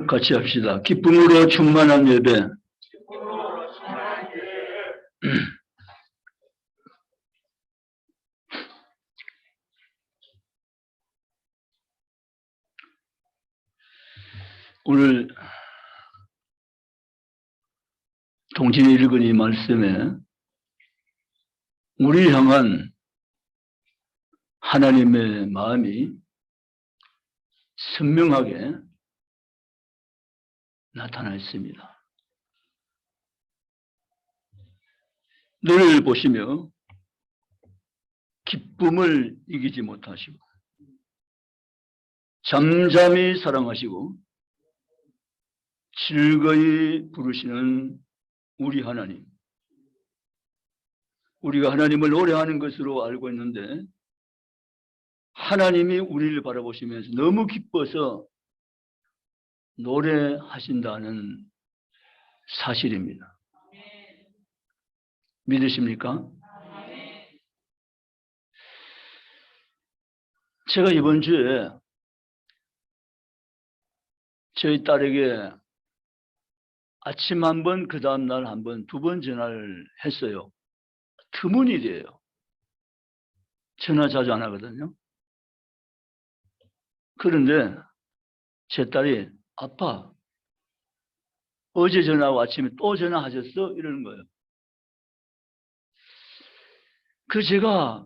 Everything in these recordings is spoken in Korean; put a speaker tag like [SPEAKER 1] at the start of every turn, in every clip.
[SPEAKER 1] 같이 합시다. 기쁨으로 충만한 예배. 오늘 동진이 읽은 이 말씀에 우리를 향한 하나님의 마음이 선명하게 나타나 있습니다. 너를 보시며 기쁨을 이기지 못하시고 잠잠히 사랑하시고 즐거이 부르시는 우리 하나님. 우리가 하나님을 노래하는 것으로 알고 있는데 하나님이 우리를 바라보시면서 너무 기뻐서 노래하신다는 사실입니다. 믿으십니까? 제가 이번 주에 저희 딸에게 아침 한 번, 그 다음날 한 번, 2번 전화를 했어요. 드문일이에요. 전화 자주 안 하거든요. 그런데 제 딸이 아빠 어제 전화하고 아침에 또 전화하셨어? 이러는 거예요. 그 제가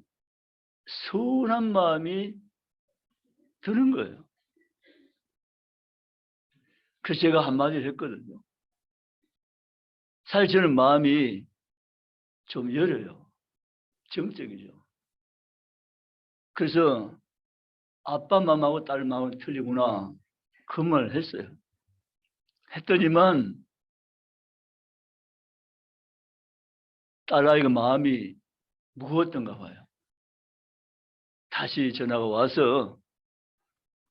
[SPEAKER 1] 서운한 마음이 드는 거예요. 그래서 제가 한마디를 했거든요. 사실 저는 마음이 좀 열어요. 정적이죠. 그래서 아빠 마음하고 딸 마음은 틀리구나. 그 말을 했어요. 했더니만 딸아이가 마음이 무거웠던가 봐요. 다시 전화가 와서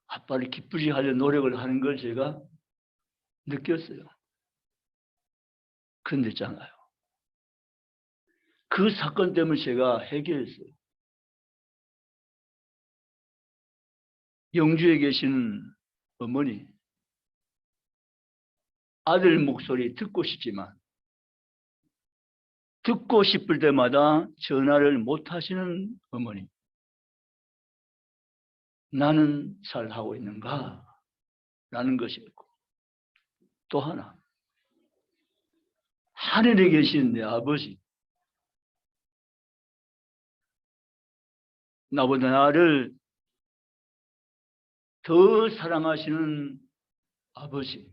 [SPEAKER 1] 아빠를 기쁘게 하려 노력을 하는 걸 제가 느꼈어요. 그런데 있잖아요. 그 사건 때문에 제가 해결했어요. 영주에 계신 어머니, 아들 목소리 듣고 싶지만 듣고 싶을 때마다 전화를 못 하시는 어머니. 나는 잘하고 있는가? 라는 것이었고 또 하나 하늘에 계신 내 아버지, 나보다 나를 더 사랑하시는 아버지,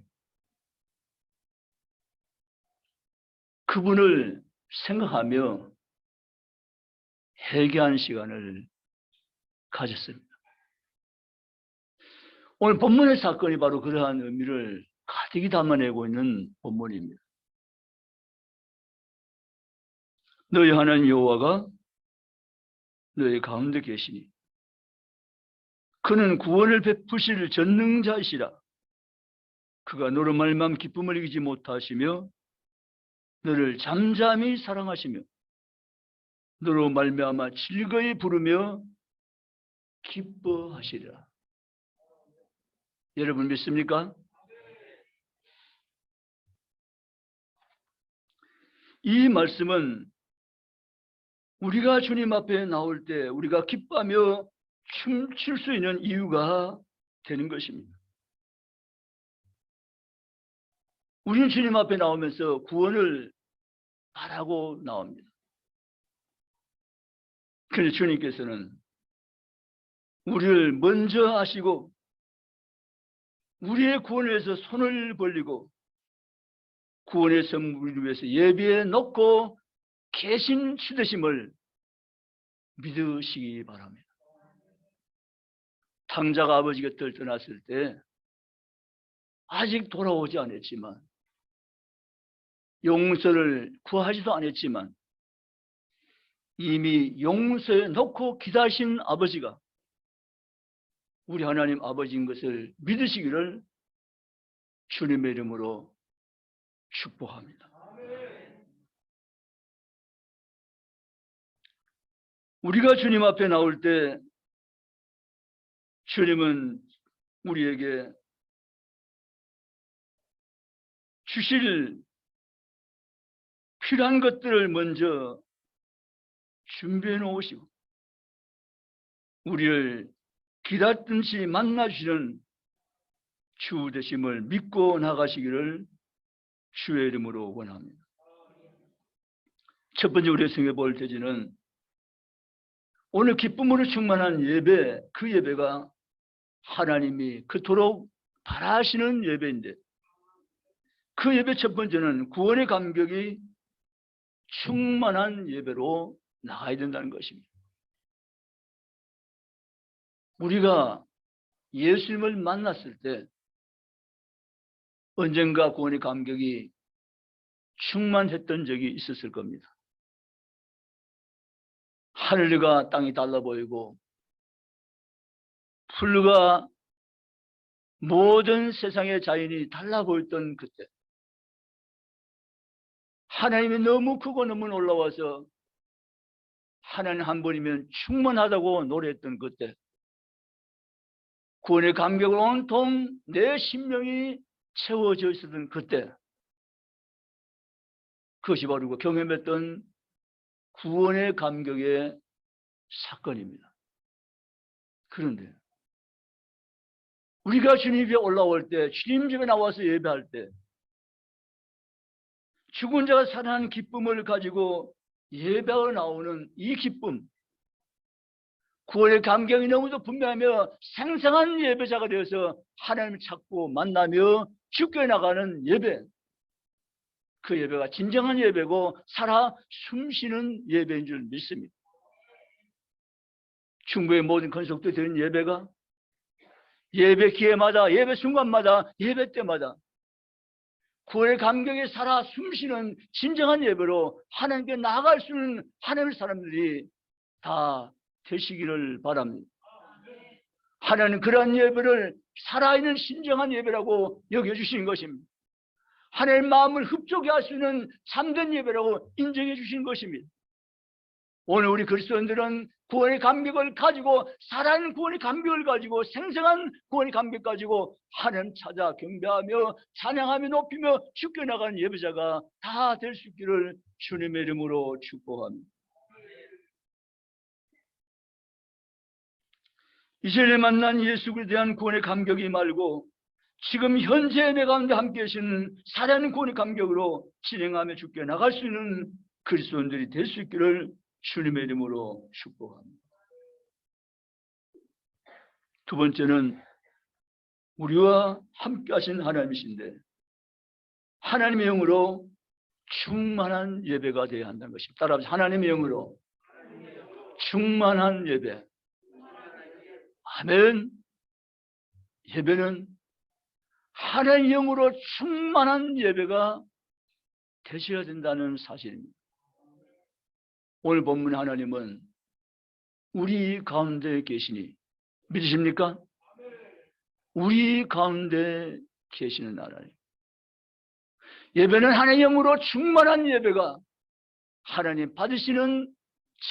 [SPEAKER 1] 그분을 생각하며 회개한 시간을 가졌습니다. 오늘 본문의 사건이 바로 그러한 의미를 가득히 담아내고 있는 본문입니다. 너희 하나님 여호와가 너희 가운데 계시니 그는 구원을 베푸실 전능자이시라. 그가 너로 말미암아 기쁨을 이기지 못하시며 너를 잠잠히 사랑하시며 너로 말미암아 즐거이 부르며 기뻐하시리라. 여러분 믿습니까? 이 말씀은 우리가 주님 앞에 나올 때 우리가 기뻐하며 춤출 수 있는 이유가 되는 것입니다. 우리는 주님 앞에 나오면서 구원을 바라고 나옵니다. 그런데 주님께서는 우리를 먼저 아시고 우리의 구원을 위해서 손을 벌리고 구원의 선물을 위해서 예비해 놓고 계신 주되심을 믿으시기 바랍니다. 탕자가 아버지 곁을 떠났을 때 아직 돌아오지 않았지만 용서를 구하지도 않았지만 이미 용서해 놓고 기다리신 아버지가 우리 하나님 아버지인 것을 믿으시기를 주님의 이름으로 축복합니다. 우리가 주님 앞에 나올 때 주님은 우리에게 주실 필요한 것들을 먼저 준비해 놓으시고 우리를 기다리듯이 만나주시는 주 되심을 믿고 나가시기를 주의 이름으로 원합니다. 첫 번째 우리가 생각해 볼 대지는 오늘 기쁨으로 충만한 예배, 그 예배가 하나님이 그토록 바라시는 예배인데 그 예배 첫 번째는 구원의 감격이 충만한 예배로 나가야 된다는 것입니다. 우리가 예수님을 만났을 때 언젠가 구원의 감격이 충만했던 적이 있었을 겁니다. 하늘과 땅이 달라 보이고 풀과 모든 세상의 자연이 달라 보였던 그때 하나님이 너무 크고 너무 놀라워서 하나님 한 분이면 충분하다고 노래했던 그때 구원의 감격을 온통 내 심령이 채워져 있었던 그때 그것이 바로 경험했던 구원의 감격의 사건입니다. 그런데 우리가 주님 집에 올라올 때 주님 집에 나와서 예배할 때 죽은 자가 살아난 기쁨을 가지고 예배하러 나오는 이 기쁨 구원의 감격이 너무도 분명하며 생생한 예배자가 되어서 하나님을 찾고 만나며 죽게 나가는 예배 그 예배가 진정한 예배고 살아 숨쉬는 예배인 줄 믿습니다. 충부의 모든 건속도 되는 예배가 예배 기회마다 예배 순간마다 예배 때마다 구원의 감격에 살아 숨쉬는 진정한 예배로 하나님께 나아갈 수 있는 하나님의 사람들이 다 되시기를 바랍니다. 하나님은 그러한 예배를 살아있는 진정한 예배라고 여겨주신 것입니다. 하나님의 마음을 흡족해 할 수 있는 참된 예배라고 인정해 주신 것입니다. 오늘 우리 그리스도인들은 구원의 감격을 가지고 살아있는 구원의 감격을 가지고 생생한 구원의 감격 가지고 하나님 찾아 경배하며 찬양하며 높이며 죽게 나가는 예배자가 다 될 수 있기를 주님의 이름으로 축복합니다. 이전에 만난 예수에 대한 구원의 감격이 말고 지금 현재 내 가운데 함께 계시는 살아있는 구원의 감격으로 진행하며 죽게 나갈 수 있는 그리스도인들이 될 수 있기를 주님의 이름으로 축복합니다. 두 번째는 우리와 함께 하신 하나님이신데 하나님의 영으로 충만한 예배가 되어야 한다는 것입니다. 따라합시다. 하나님의 영으로 충만한 예배. 아멘. 예배는 하나님의 영으로 충만한 예배가 되셔야 된다는 사실입니다. 오늘 본문 하나님은 우리 가운데 계시니 믿으십니까? 우리 가운데 계시는 하나님. 예배는 하나님의 영으로 충만한 예배가 하나님 받으시는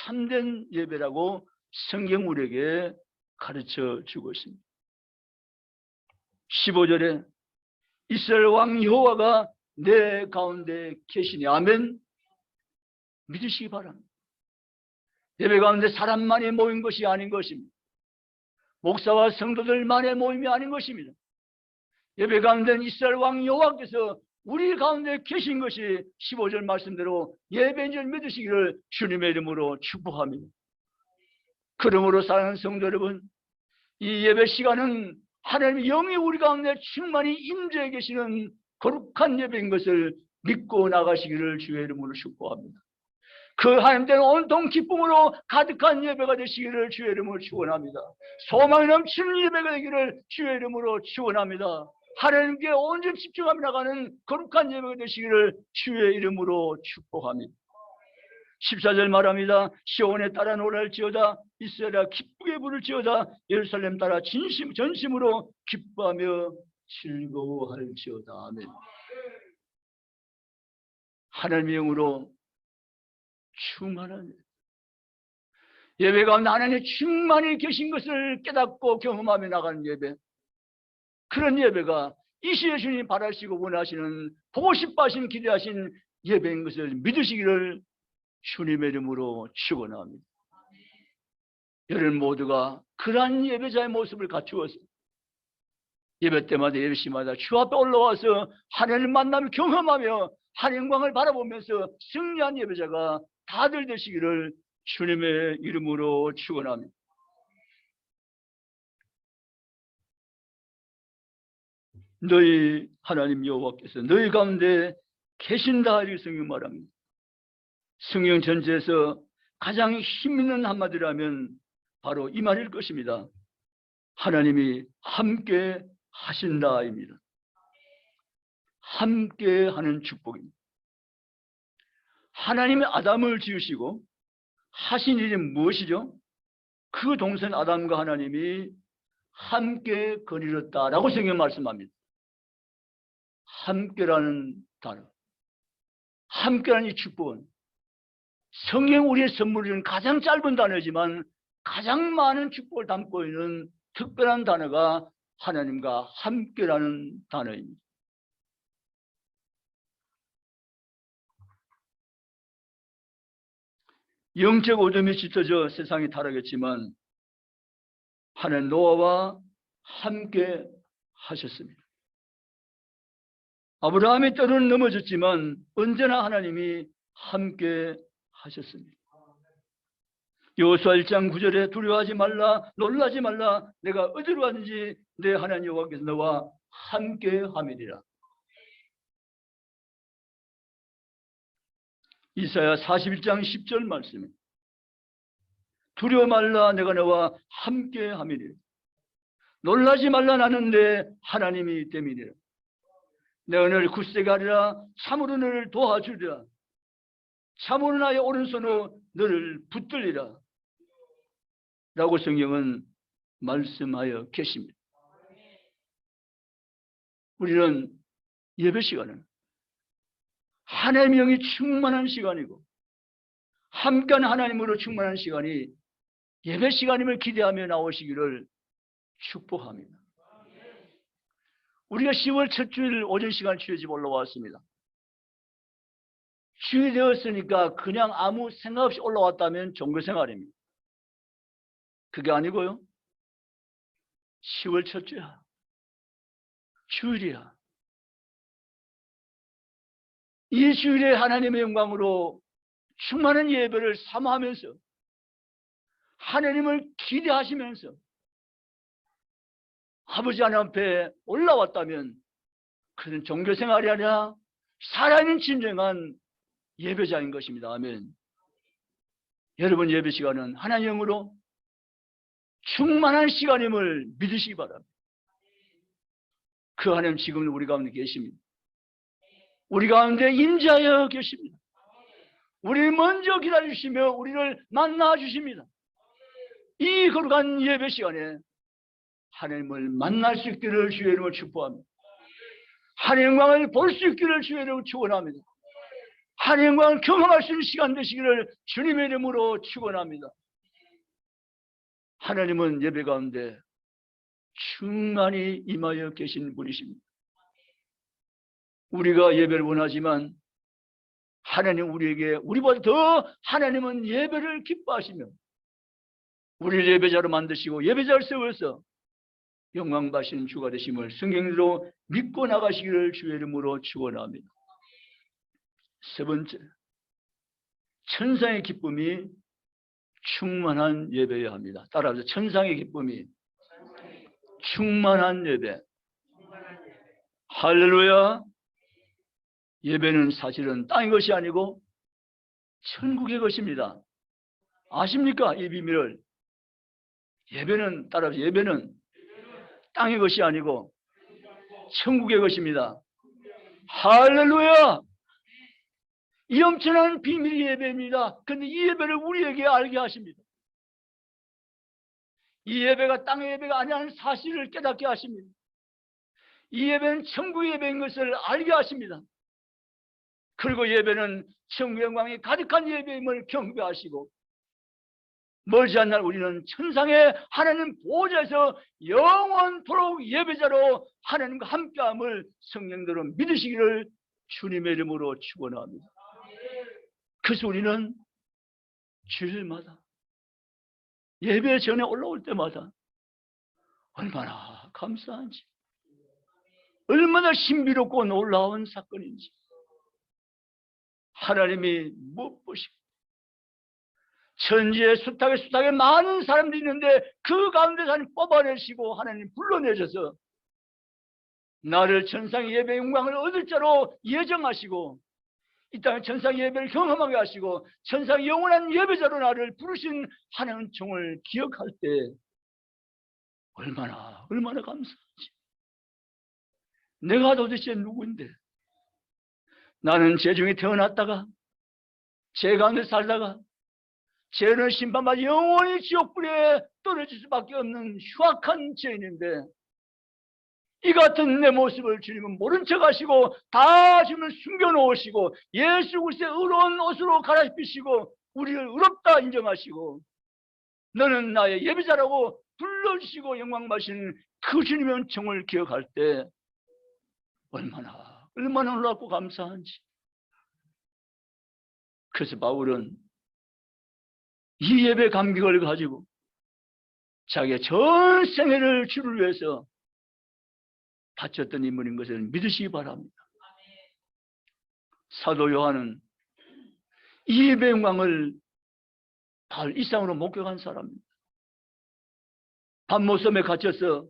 [SPEAKER 1] 참된 예배라고 성경 우리에게 가르쳐 주고 있습니다. 15절에 이스라엘 왕 여호와가 내 가운데 계시니 아멘. 믿으시기 바랍니다. 예배 가운데 사람만이 모인 것이 아닌 것입니다. 목사와 성도들만의 모임이 아닌 것입니다. 예배 가운데는 이스라엘 왕 여호와께서 우리 가운데 계신 것이 15절 말씀대로 예배인 줄 믿으시기를 주님의 이름으로 축복합니다. 그러므로 사랑하는 성도 여러분, 이 예배 시간은 하나님의 영이 우리 가운데 충만히 임재해 계시는 거룩한 예배인 것을 믿고 나가시기를 주의 이름으로 축복합니다. 그 하나님께는 온통 기쁨으로 가득한 예배가 되시기를 주의 이름으로 축원합니다. 소망이 넘치는 예배가 되기를 주의 이름으로 축원합니다. 하나님께 온전히 집중하며 나가는 거룩한 예배가 되시기를 주의 이름으로 축복합니다. 14절 말합니다. 시온에 따라 노래할지어다 이스라엘아 기쁘게 부를지어다 예루살렘 따라 전심으로 기뻐하며 즐거워할지어다. 아멘. 하나님의 영으로 충만한 예배 가운데 하나님의 충만히 계신 것을 깨닫고 경험하며 나가는 예배, 그런 예배가 이 시에 주님 바라시고 원하시는, 보고 싶어 하시는, 기대하신 예배인 것을 믿으시기를 주님의 이름으로 축원합니다. 여러분 모두가 그러한 예배자의 모습을 갖추어서 예배 때마다, 예배 시마다 주 앞에 올라와서 하나님 만남을 경험하며 하나님 영광을 바라보면서 승리한 예배자가 다들 되시기를 주님의 이름으로 축원합니다. 너희 하나님 여호와께서 너희 가운데 계신다, 이렇게 성경 말합니다. 성경 전체에서 가장 힘있는 한마디라면 바로 이 말일 것입니다. 하나님이 함께 하신다입니다. 함께 하는 축복입니다. 하나님이 아담을 지으시고 하신 일이 무엇이죠? 그 동생 아담과 하나님이 함께 거닐었다라고 성경 말씀합니다. 함께라는 단어, 함께라는 이 축복은 성경 우리의 선물은 가장 짧은 단어지만 가장 많은 축복을 담고 있는 특별한 단어가 하나님과 함께라는 단어입니다. 영적 어둠이 짙어져 세상이 타락했지만 하나님 노아와 함께 하셨습니다. 아브라함이 때로는 넘어졌지만 언제나 하나님이 함께 하셨습니다. 여호수아 1장 9절에 두려워하지 말라, 놀라지 말라, 내가 어디로 가든지 내 하나님 여호와께서 너와 함께 함이니라. 이사야 41장 10절 말씀에 두려워 말라, 내가 너와 함께 함이니라. 놀라지 말라, 나는 내 하나님이 됨이니라. 내가 너를 굳세게 하리라, 참으로 너를 도와주리라. 참으로 나의 오른손으로 너를 붙들리라. 라고 성경은 말씀하여 계십니다. 우리는 예배 시간은 하나님의 영이 충만한 시간이고 함께한 하나님으로 충만한 시간이 예배 시간임을 기대하며 나오시기를 축복합니다. 우리가 10월 첫 주일 오전 시간 주일집 올라왔습니다. 주일이 되었으니까 그냥 아무 생각 없이 올라왔다면 종교생활입니다. 그게 아니고요. 10월 첫 주야. 주일이야. 이 주일에 하나님의 영광으로 충만한 예배를 사모하면서 하나님을 기대하시면서 아버지 하나님 앞에 올라왔다면 그는 종교생활이 아니라 살아있는 진정한 예배자인 것입니다. 아멘. 여러분 예배 시간은 하나님의 영으로 충만한 시간임을 믿으시기 바랍니다. 그 하나님 지금 우리 가운데 계십니다. 우리 가운데 임재하여 계십니다. 우리를 먼저 기다리시며 우리를 만나 주십니다. 이 거룩한 예배 시간에 하나님을 만날 수 있기를 주의 이름으로 축복합니다. 하나님의 영광을 볼 수 있기를 주의 이름으로 축원합니다. 하나님의 영광을 경험할 수 있는 시간 되시기를 주님의 이름으로 축원합니다. 하나님은 예배 가운데 충만히 임하여 계신 분이십니다. 우리가 예배를 원하지만 하나님 우리보다 더 하나님은 예배를 기뻐하시며 우리를 예배자로 만드시고 예배자를 세워서 영광 받으시는 주가 되심을 성경으로 믿고 나가시기를 주의 이름으로 축원합니다. 세 번째, 천상의 기쁨이 충만한 예배여야 합니다. 따라하세요. 천상의 기쁨이 충만한 예배. 할렐루야. 예배는 사실은 땅의 것이 아니고 천국의 것입니다. 아십니까? 이 비밀을. 예배는 따라하세요. 예배는 땅의 것이 아니고 천국의 것입니다. 할렐루야. 이 엄청난 비밀의 예배입니다. 그런데 이 예배를 우리에게 알게 하십니다. 이 예배가 땅의 예배가 아니라는 사실을 깨닫게 하십니다. 이 예배는 천국의 예배인 것을 알게 하십니다. 그리고 예배는 천국의 영광이 가득한 예배임을 경배하시고 멀지 않는 날 우리는 천상의 하나님 보좌에서 영원토록 예배자로 하나님과 함께함을 성령대로 믿으시기를 주님의 이름으로 축원합니다. 그래서 우리는 주일마다 예배 전에 올라올 때마다 얼마나 감사한지, 얼마나 신비롭고 놀라운 사건인지 하나님이 못 보시고 천지에 숱하게 많은 사람들이 있는데 그 가운데서 하나님 뽑아내시고 하나님 불러내셔서 나를 천상의 예배의 영광을 얻을 자로 예정하시고 이 땅에 천상의 예배를 경험하게 하시고 천상의 영원한 예배자로 나를 부르신 하나님 종을 기억할 때 얼마나 감사한지. 내가 도대체 누구인데 나는 죄 중에 태어났다가 죄 가운데 살다가 죄는 심판받아 영원히 지옥불에 떨어질 수밖에 없는 흉악한 죄인인데 이 같은 내 모습을 주님은 모른 척 하시고 다 주님을 숨겨놓으시고 예수 그리스도의 의로운 옷으로 갈아입히시고 우리를 의롭다 인정하시고 너는 나의 예배자라고 불러주시고 영광 받으시는 그 주님의 은총을 기억할 때 얼마나 놀랍고 감사한지. 그래서 바울은 이 예배 감격을 가지고 자기의 전 생애를 주를 위해서 바쳤던 인물인 것을 믿으시기 바랍니다. 사도 요한은 이 예배 영광을 바울 이상으로 목격한 사람입니다. 밤모섬에 갇혀서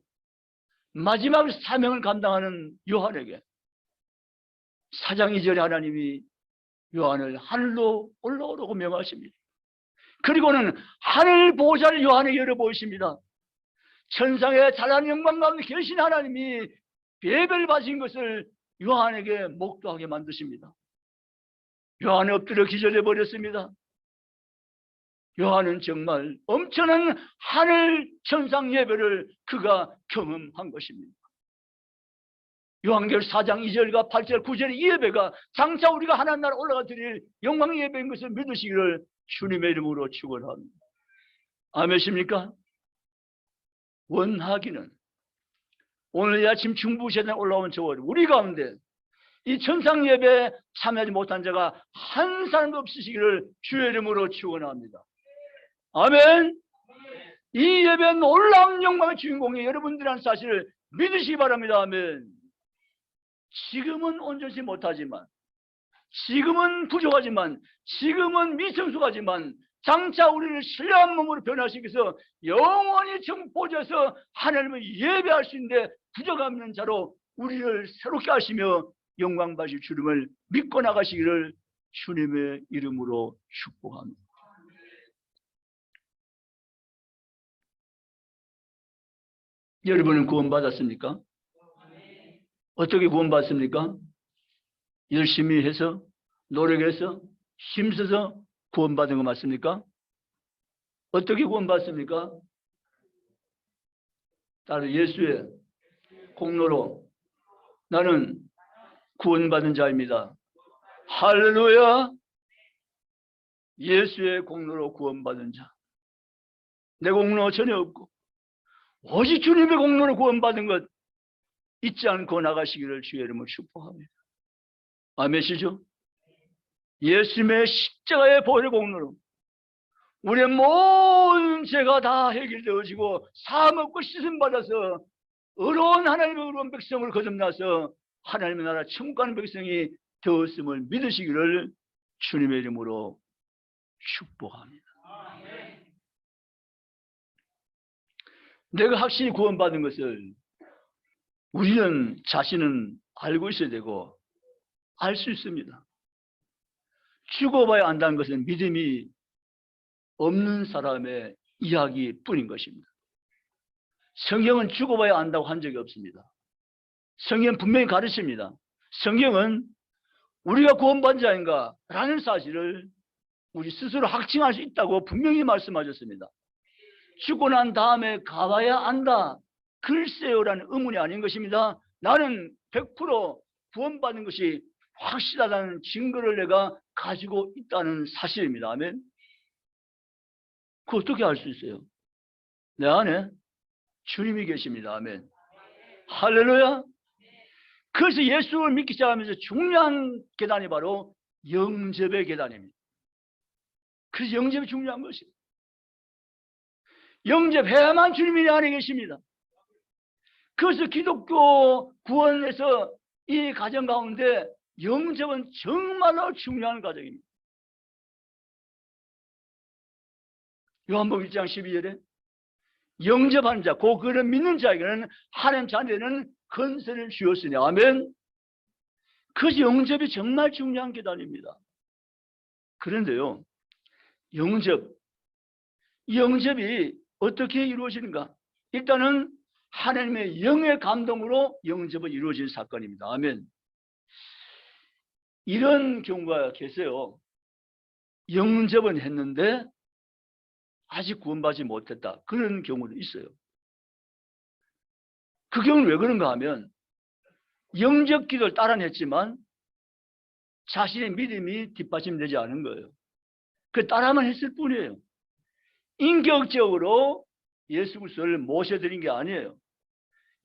[SPEAKER 1] 마지막 사명을 감당하는 요한에게 4장 2절에 하나님이 요한을 하늘로 올라오라고 명하십니다. 그리고는 하늘 보좌를 요한에게 열어보십니다. 천상의 찬란한 영광 가운데 계신 하나님이 예배를 받으신 것을 요한에게 목도하게 만드십니다. 요한이 엎드려 기절해 버렸습니다. 요한은 정말 엄청난 하늘 천상 예배를 그가 경험한 것입니다. 요한계시록 4장 2절과 8절 9절의 이 예배가 장차 우리가 하나님 나라 올라가 드릴 영광 예배인 것을 믿으시기를 주님의 이름으로 축원합니다. 아멘입니까? 원하기는 오늘 이 아침 중부시에 올라온 저월 우리 가운데 이 천상 예배에 참여하지 못한 자가 한 사람도 없으시기를 주의 이름으로 축원합니다. 아멘. 이 예배는 놀라운 영광의 주인공이 여러분들이라는 사실을 믿으시기 바랍니다. 아멘. 지금은 온전치 못하지만, 지금은 부족하지만, 지금은 미성숙하지만 장차 우리를 신령한 몸으로 변화시키기 위해서 영원히 정보져서 하나님을 예배할 수 있는데 부족함 있는 자로 우리를 새롭게 하시며 영광 받으실 주님을 믿고 나가시기를 주님의 이름으로 축복합니다. 여러분은 구원받았습니까? 어떻게 구원받습니까? 열심히 해서 노력해서 힘써서 구원받은 거 맞습니까? 어떻게 구원받습니까? 따로 예수의 공로로 나는 구원받은 자입니다. 할렐루야. 예수의 공로로 구원받은 자. 내 공로 전혀 없고 오직 주님의 공로로 구원받은 것 잊지 않고 나가시기를 주의 이름으로 축복합니다. 아멘이시죠? 예수님의 십자가의 보혈의 공로로 우리의 모든 죄가 다 해결되어지고 사함 없고 씻음 받아서 의로운 하나님의 의로운 백성을 거듭나서 하나님의 나라 천국 가는 백성이 되었음을 믿으시기를 주님의 이름으로 축복합니다. 내가 확실히 구원받은 것을 우리는 자신은 알고 있어야 되고 알 수 있습니다. 죽어봐야 안다는 것은 믿음이 없는 사람의 이야기뿐인 것입니다. 성경은 죽어봐야 안다고 한 적이 없습니다. 성경은 분명히 가르칩니다. 성경은 우리가 구원받은 자인가 라는 사실을 우리 스스로 확증할 수 있다고 분명히 말씀하셨습니다. 죽고 난 다음에 가봐야 안다. 글쎄요라는 의문이 아닌 것입니다. 나는 100% 구원받는 것이 확실하다는 증거를 내가 가지고 있다는 사실입니다. 아멘. 그 어떻게 알 수 있어요? 내 안에 주님이 계십니다. 아멘. 할렐루야. 그래서 예수를 믿기 시작하면서 중요한 계단이 바로 영접의 계단입니다. 그래서 영접이 중요한 것입니다. 영접해야만 주님이 내 안에 계십니다. 그래서 기독교 구원에서 이 과정 가운데 영접은 정말로 중요한 과정입니다. 요한복음 1장 12절에 영접하는 자, 곧 그를 믿는 자에게는 하나님 자녀는 권세를 주었으니 아멘. 그래서 영접이 정말 중요한 계단입니다. 그런데요, 영접이 어떻게 이루어지는가? 일단은 하나님의 영의 감동으로 영접은 이루어진 사건입니다. 아멘. 이런 경우가 계세요. 영접은 했는데 아직 구원받지 못했다. 그런 경우도 있어요. 그 경우는 왜 그런가 하면 영접 기도를 따라는 했지만 자신의 믿음이 뒷받침되지 않은 거예요. 그 따라만 했을 뿐이에요. 인격적으로 예수 그리스도를 모셔드린 게 아니에요.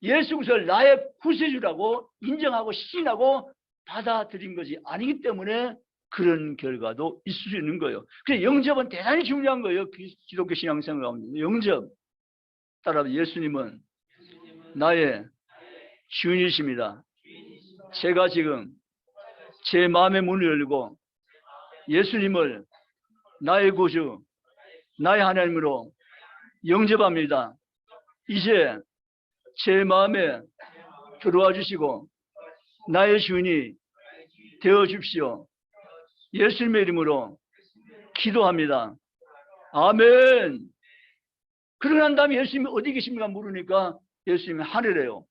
[SPEAKER 1] 예수 그리스도를 나의 구세주라고 인정하고 시인하고 받아들인 것이 아니기 때문에 그런 결과도 있을 수 있는 거예요. 그래서 영접은 대단히 중요한 거예요. 기독교 신앙생활 가운데 영접. 따라 예수님은 나의 주인이십니다. 제가 지금 제 마음의 문을 열고 예수님을 나의 구주, 나의 하나님으로 영접합니다. 이제 제 마음에 들어와 주시고 나의 주인이 되어 주십시오. 예수님의 이름으로 기도합니다. 아멘. 그러고 난 다음에 예수님이 어디 계십니까? 물으니까 예수님이 하늘에요.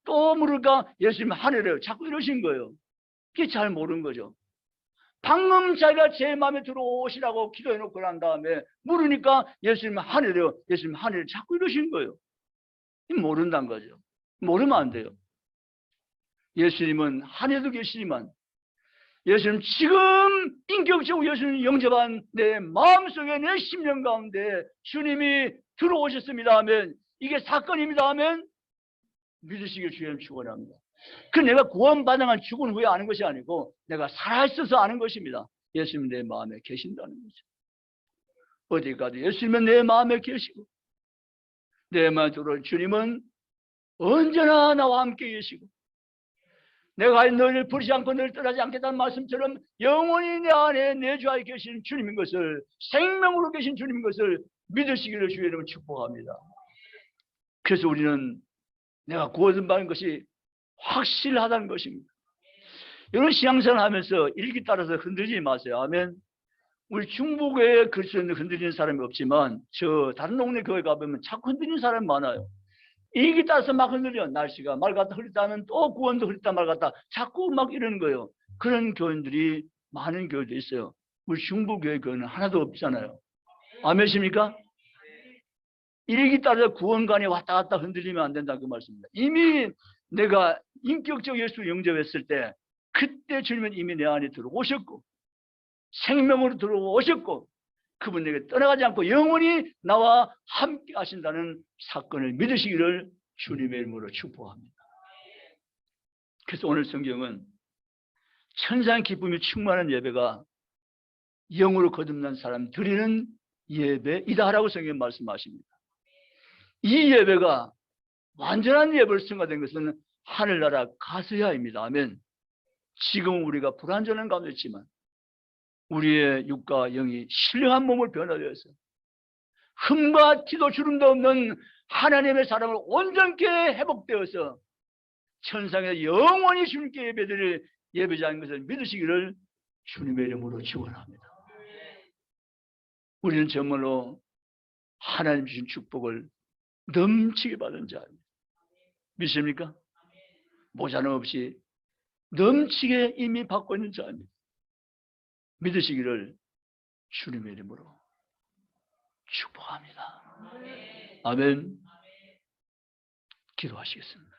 [SPEAKER 1] 또 물을까? 예수님이 하늘에요. 자꾸 이러신 거예요. 그게 잘 모르는 거죠. 방금 자기가 제 마음에 들어오시라고 기도해놓고 난 다음에 물으니까 예수님이 하늘에요. 예수님이 하늘에 자꾸 이러신 거예요. 모른다는 거죠. 모르면 안 돼요. 예수님은 하늘에도 계시지만 예수님 지금 인격적으로 예수님 영접한 내 마음속에 내 심령 가운데 주님이 들어오셨습니다 하면 이게 사건입니다 하면 믿으시길 주님 축원합니다. 그 내가 구원받은 한 죽은 후에 아는 것이 아니고 내가 살아있어서 아는 것입니다. 예수님이 내 마음에 계신다는 거죠. 어디 가도 예수님은 내 마음에 계시고 내 마음에 들어올 주님은 언제나 나와 함께 계시고 내가 너희를 버리지 않고 너희를 떠나지 않겠다는 말씀처럼 영원히 내 안에 내 주 안에 계신 주님인 것을 생명으로 계신 주님인 것을 믿으시기를 주의 이름으로 축복합니다. 그래서 우리는 내가 구원받은 것이 확실하다는 것입니다. 이런 신앙생활 하면서 일기 따라서 흔들리지 마세요. 아멘. 우리 중부교회에 그리스도인들 흔들리는 사람이 없지만 저 다른 동네 교회 가보면 자꾸 흔들리는 사람이 많아요. 일기 따라서 막 흔들려. 날씨가 맑았다 흐렸다면 또 구원도 흐렸다 맑았다 자꾸 막 이러는 거예요. 그런 교인들이 많은 교회도 있어요. 우리 중부교회 교회는 하나도 없잖아요. 아멘입니까? 일기 따라서 구원관이 왔다 갔다 흔들리면 안 된다 그 말씀입니다. 이미 내가 인격적 예수 영접했을 때 그때 주님은 이미 내 안에 들어오셨고 생명으로 들어오셨고 그분 에게 떠나가지 않고 영원히 나와 함께 하신다는 사건을 믿으시기를 주님의 이름으로 축복합니다. 그래서 오늘 성경은 천상의 기쁨이 충만한 예배가 영으로 거듭난 사람 드리는 예배이다라고 성경은 말씀하십니다. 이 예배가 완전한 예배를 승화된 것은 하늘나라 가서야입니다. 아멘. 지금 우리가 불완전한 가운데 있지만 우리의 육과 영이 신령한 몸을 변화되어서 흠과 티도 주름도 없는 하나님의 사람을 온전케 회복되어서 천상에서 영원히 주님께 예배드릴 예배자인 것을 믿으시기를 주님의 이름으로 축원합니다. 우리는 정말로 하나님 주신 축복을 넘치게 받은 자입니다. 믿습니까? 모자람 없이 넘치게 이미 받고 있는 자입니다. 믿으시기를 주님의 이름으로 축복합니다. 아멘. 기도하시겠습니다.